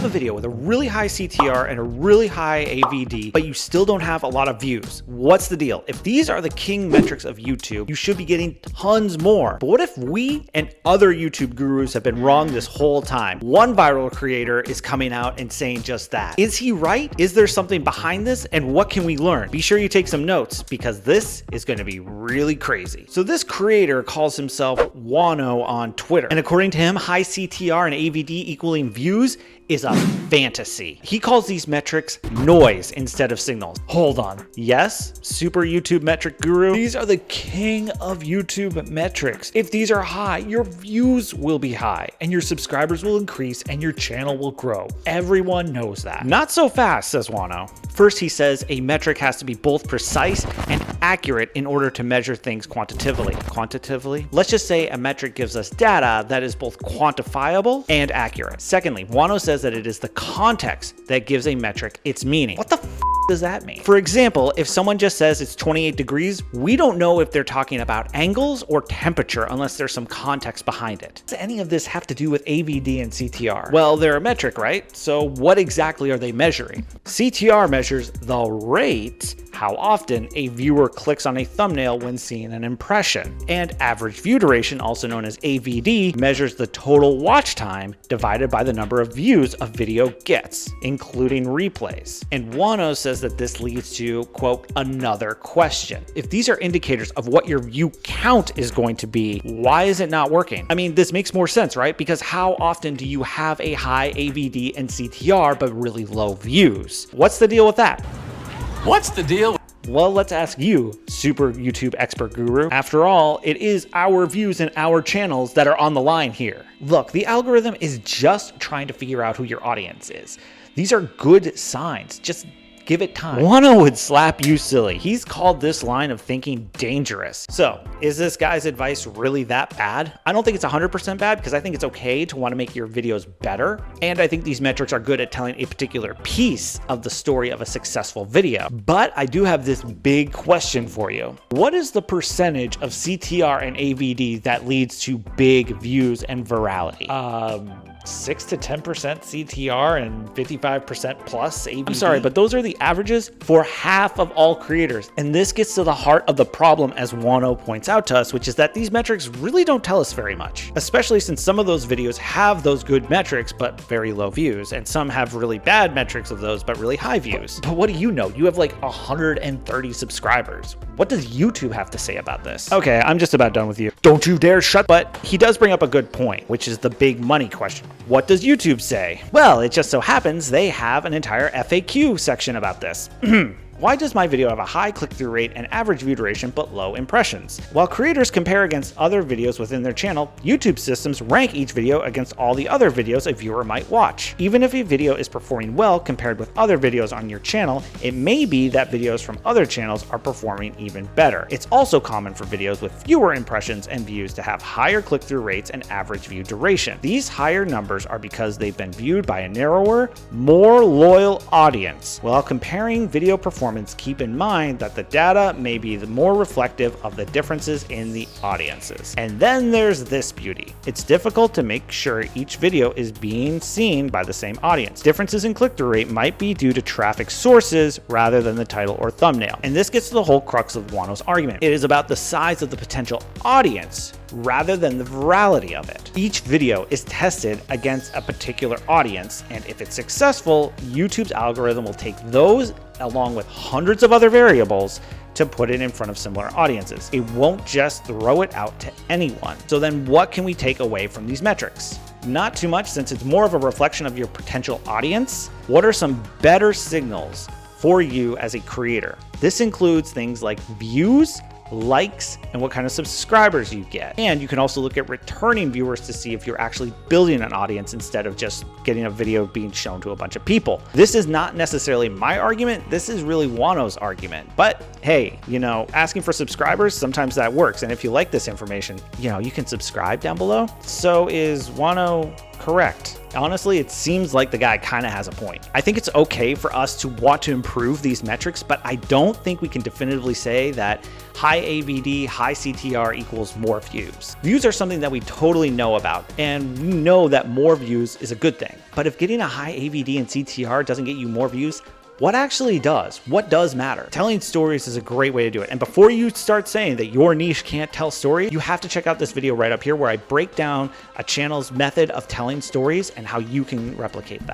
have a video with a really high CTR and a really high AVD, but you still don't have a lot of views. What's the deal? If these are the king metrics of YouTube, you should be getting tons more. But what if we and other YouTube gurus have been wrong this whole time? One viral creator is coming out and saying just that. Is he right? Is there something behind this? And what can we learn? Be sure you take some notes because this is going to be really crazy. So this creator calls himself Wano on Twitter. And according to him, high CTR and AVD equaling views is a fantasy. He calls these metrics noise instead of signals. Hold on. Yes, super YouTube metric guru. These are the king of YouTube metrics. If these are high, your views will be high and your subscribers will increase and your channel will grow. Everyone knows that. Not so fast, says Wano. First, he says a metric has to be both precise and accurate in order to measure things quantitatively. Quantitatively? Let's just say a metric gives us data that is both quantifiable and accurate. Secondly, Wano says that it is the context that gives a metric its meaning. What the does that mean? For example, if someone just says it's 28 degrees, we don't know if they're talking about angles or temperature unless there's some context behind it. Does any of this have to do with AVD and CTR? Well, they're a metric, right? So what exactly are they measuring? CTR measures the rate, how often a viewer clicks on a thumbnail when seeing an impression. And average view duration, also known as AVD, measures the total watch time divided by the number of views a video gets, including replays. And Wano says that this leads to, quote, another question. If these are indicators of what your view count is going to be, why is it not working? I mean, this makes more sense, right? Because how often do you have a high AVD and CTR but really low views? What's the deal with that? What's the deal? Well, let's ask you, super YouTube expert guru. After all, it is our views and our channels that are on the line here. Look, the algorithm is just trying to figure out who your audience is. These are good signs. Just give it time. Wano would slap you silly. He's called this line of thinking dangerous. So, is this guy's advice really that bad? I don't think it's 100% bad because I think it's okay to want to make your videos better. And I think these metrics are good at telling a particular piece of the story of a successful video. But I do have this big question for you. What is the percentage of CTR and AVD that leads to big views and virality? 6 to 10% CTR and 55% plus AVD. I'm sorry, but those are the averages for half of all creators. And this gets to the heart of the problem, as Wano points out to us, which is that these metrics really don't tell us very much, especially since some of those videos have those good metrics, but very low views. And some have really bad metrics of those, but really high views. But what do you know? You have like 130 subscribers. What does YouTube have to say about this? Okay, I'm just about done with you. Don't you dare shut. But he does bring up a good point, which is the big money question. What does YouTube say? Well, it just so happens they have an entire FAQ section about this. Why does my video have a high click-through rate and average view duration but low impressions? While creators compare against other videos within their channel, YouTube systems rank each video against all the other videos a viewer might watch. Even if a video is performing well compared with other videos on your channel, it may be that videos from other channels are performing even better. It's also common for videos with fewer impressions and views to have higher click-through rates and average view duration. These higher numbers are because they've been viewed by a narrower, more loyal audience. While comparing video performance, keep in mind that the data may be more reflective of the differences in the audiences. And then there's this beauty. It's difficult to make sure each video is being seen by the same audience. Differences in click-through rate might be due to traffic sources rather than the title or thumbnail. And this gets to the whole crux of Wano's argument. It is about the size of the potential audience rather than the virality of it. Each video is tested against a particular audience, and if it's successful, YouTube's algorithm will take those along with hundreds of other variables to put it in front of similar audiences. It won't just throw it out to anyone. So then what can we take away from these metrics? Not too much, since it's more of a reflection of your potential audience. What are some better signals for you as a creator? This includes things like views, likes, and what kind of subscribers you get. And you can also look at returning viewers to see if you're actually building an audience instead of just getting a video being shown to a bunch of people. This is not necessarily my argument. This is really Wano's argument. But hey, you know, asking for subscribers, sometimes that works. And if you like this information, you know, you can subscribe down below. So is Wano Correct. Honestly, it seems like the guy kind of has a point. I think it's okay for us to want to improve these metrics, but I don't think we can definitively say that high AVD, high CTR equals more views. Views are something that we totally know about, and we know that more views is a good thing. But if getting a high AVD and CTR doesn't get you more views, what actually does? What does matter? Telling stories is a great way to do it. And before you start saying that your niche can't tell stories, you have to check out this video right up here where I break down a channel's method of telling stories and how you can replicate that.